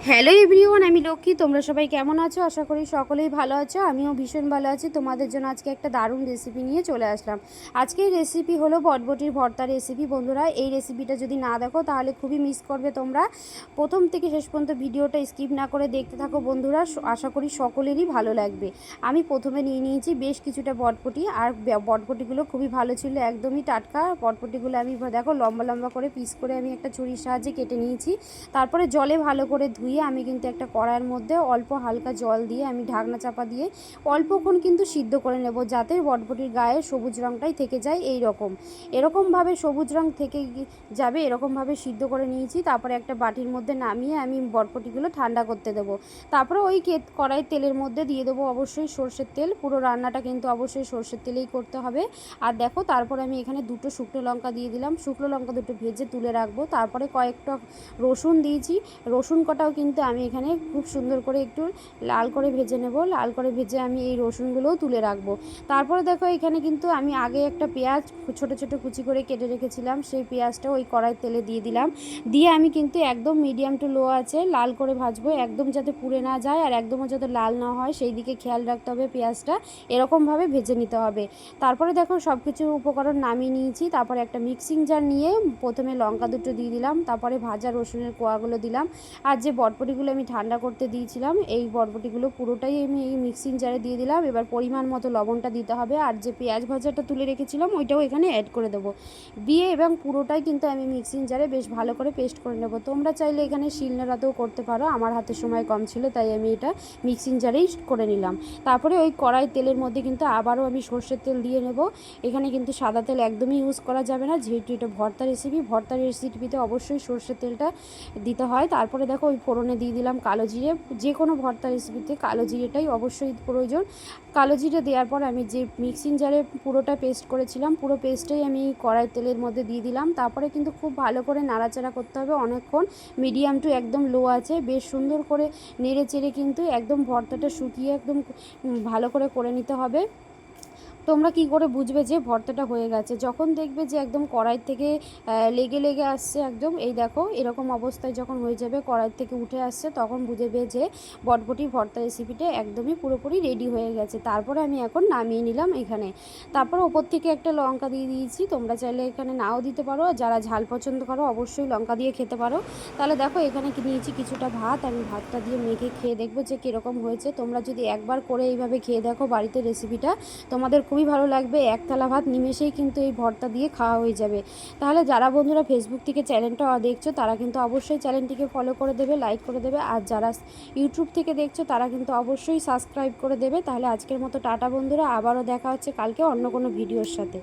Hello everyone, আমি লক্ষ্মী। তোমরা সবাই কেমন আছো? আশা করি সকলেই ভালো আছো। আমিও ভীষণ ভালো আছি। তোমাদের জন্য আজকে একটা দারুণ রেসিপি নিয়ে চলে আসলাম। আজকের রেসিপি হলো বটবটির ভর্তা রেসিপি। বন্ধুরা, এই রেসিপিটা যদি না দেখো তাহলে খুবই মিস করবে তোমরা। প্রথম থেকে শেষ পর্যন্ত ভিডিওটা স্কিপ না করে দেখতে থাকো বন্ধুরা। আশা করি সকলেরই ভালো লাগবে। আমি প্রথমে নিয়ে নিয়েছি বেশ কিছুটা বটবটি, আর বটবটিগুলো খুবই ভালো ছিল, একদমই টাটকা। বটবটিগুলো আমি দেখো লম্বা লম্বা করে পিস করে আমি একটা ছুরির সাহায্যে কেটে নিয়েছি। তারপরে জলে ভালো করে ধুয়ে আমি কিন্তু একটা কড়াইয়ের মধ্যে অল্প হালকা জল দিয়ে আমি ঢাকনা চাপা দিয়ে অল্পক্ষণ কিন্তু সিদ্ধ করে নেব, যাতে বটবটির গায়ে সবুজ রঙটাই থেকে যায়। এরকমভাবে সবুজ রঙ থেকে যাবে, এরকমভাবে সিদ্ধ করে নিয়েছি। তারপরে একটা বাটির মধ্যে নামিয়ে আমি বটবটিগুলো ঠান্ডা করতে দেবো। তারপরে ওই কড়াই তেলের মধ্যে দিয়ে দেবো অবশ্যই সর্ষের তেল। পুরো রান্নাটা কিন্তু অবশ্যই সর্ষের তেলেই করতে হবে। আর দেখো, তারপর আমি এখানে দুটো শুকনো লঙ্কা দিয়ে দিলাম। শুকনো লঙ্কা দুটো ভেজে তুলে রাখবো। তারপরে কয়েকটা রসুন দিয়েছি। রসুন কটাও কিন্তু আমি এখানে খুব সুন্দর করে একটু লাল করে ভেজে নেব। লাল করে ভেজে আমি এই রসুনগুলোও তুলে রাখবো। তারপরে দেখো, এখানে কিন্তু আমি আগে একটা পেঁয়াজ ছোট ছোট কুচি করে কেটে রেখেছিলাম, সেই পেঁয়াজটা ওই কড়াই তেলে দিয়ে দিলাম। দিয়ে আমি কিন্তু একদম মিডিয়াম টু লো আছে লাল করে ভাজবো, একদম যাতে পুড়ে না যায় আর একদমও যাতে লাল না হয় সেই দিকে খেয়াল রাখতে হবে। পেঁয়াজটা এরকমভাবে ভেজে নিতে হবে। তারপরে দেখো, সব কিছু উপকরণ নামিয়ে নিয়েছি। তারপরে একটা মিক্সিং জার নিয়ে প্রথমে লঙ্কা দুটো দিয়ে দিলাম, তারপরে ভাজা রসুনের কোয়াগুলো দিলাম। আর যে বটবটিগুলো আমি ঠান্ডা করতে দিয়েছিলাম, এই বটবটিগুলো পুরোটাই আমি এই মিক্সিং জারে দিয়ে দিলাম। এবার পরিমাণ মতো লবণটা দিতে হবে, আর যে পেঁয়াজ ভাজাটা তুলে রেখেছিলাম ওইটাও এখানে অ্যাড করে দেবো। দিয়ে এবং পুরোটাই কিন্তু আমি মিক্সিং জারে বেশ ভালো করে পেস্ট করে নেব। তোমরা চাইলে এখানে শিলনোড়াতেও করতে পারো, আমার হাতে সময় কম ছিল তাই আমি এটা মিক্সিং জারেই করে নিলাম। তারপরে ওই কড়াই তেলের মধ্যে কিন্তু আবারও আমি সর্ষের তেল দিয়ে নেব। এখানে কিন্তু সাদা তেল একদমই ইউজ করা যাবে না, যেহেতু এটা ভর্তা রেসিপিতে অবশ্যই সর্ষের তেলটা দিতে হয়। তারপরে দেখো, ওই ফোড়নে দিয়ে দিলাম কালো জিরে। যে কোনো ভর্তা রেসিপিতে কালো জিরেটাই অবশ্যই প্রয়োজন। কালো জিরে দেওয়ার পর আমি যে মিক্সিং জারে পুরোটা পেস্ট করেছিলাম, পুরো পেস্টটাই আমি কড়াই তেলের মধ্যে দিয়ে দিলাম। তারপরে কিন্তু খুব ভালো করে নাড়াচাড়া করতে হবে অনেকক্ষণ, মিডিয়াম টু একদম লো আছে বেশ সুন্দর করে নেড়ে চেড়ে কিন্তু একদম ভর্তাটা শুকিয়ে একদম ভালো করে নিতে হবে। তোমরা কি করে বুঝবে যে ভর্তাটা হয়ে গেছে? যখন দেখবে যে একদম কড়াই থেকে লেগে লেগে আসছে, একদম এই দেখো এরকম অবস্থায় যখন হয়ে যাবে, কড়াই থেকে উঠে আসছে, তখন বুঝবে যে বটবটি ভর্তা রেসিপিটা একদমই পুরোপুরি রেডি হয়ে গেছে। তারপরে আমি এখন নামিয়ে নিলাম এখানে। তারপর ওপর থেকে একটা লঙ্কা দিয়ে দিয়েছি। তোমরা চাইলে এখানে নাও দিতে পারো, যারা ঝাল পছন্দ করো অবশ্যই লঙ্কা দিয়ে খেতে পারো। তাহলে দেখো, এখানে নিয়েছি কিছুটা ভাত। আমি ভাতটা দিয়ে মেখে খেয়ে দেখবো যে কীরকম হয়েছে। তোমরা যদি একবার করে এইভাবে খেয়ে দেখো বাড়িতে রেসিপিটা, তোমাদের খুবই ভালো লাগবে। এক থালা ভাত নিমেষেই কিন্তু এই ভর্তা দিয়ে খাওয়া হয়ে যাবে। তাহলে যারা বন্ধুরা ফেসবুক থেকে চ্যানেলটা দেখছো তারা কিন্তু অবশ্যই চ্যানেলটিকে ফলো করে দেবে, লাইক করে দেবে। আর যারা ইউটিউব থেকে দেখছো তারা কিন্তু অবশ্যই সাবস্ক্রাইব করে দেবে। তাহলে আজকের মতো টাটা বন্ধুরা, আবারও দেখা হচ্ছে কালকে অন্য কোনো ভিডিওর সাথে।